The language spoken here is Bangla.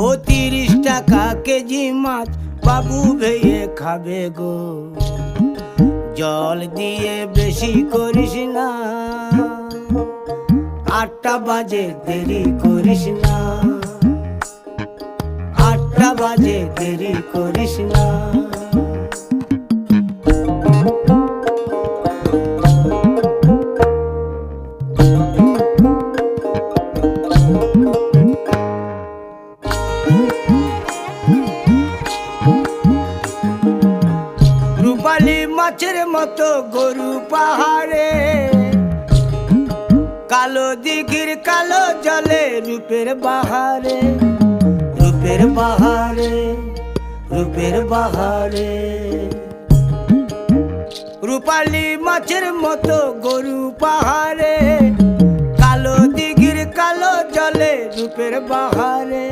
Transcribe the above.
ও 30 টাকা কেজি মাছ বাবু ভেয়ে খাবে গো। জল দিয়ে বেশি করিস না, 8টা বাজে দেরি করিস না, 8টা বাজে দেরি করিস না। রূপালী মাছের মতো গরু পাহাড়ে, কালো দিঘির কালো জলে রূপের বাহারে, রূপের বাহারে, রূপের বাহারে। রূপালী মাছের মতো গরু পাহাড়ে, কালো দিঘির কালো জলে রূপের বাহারে।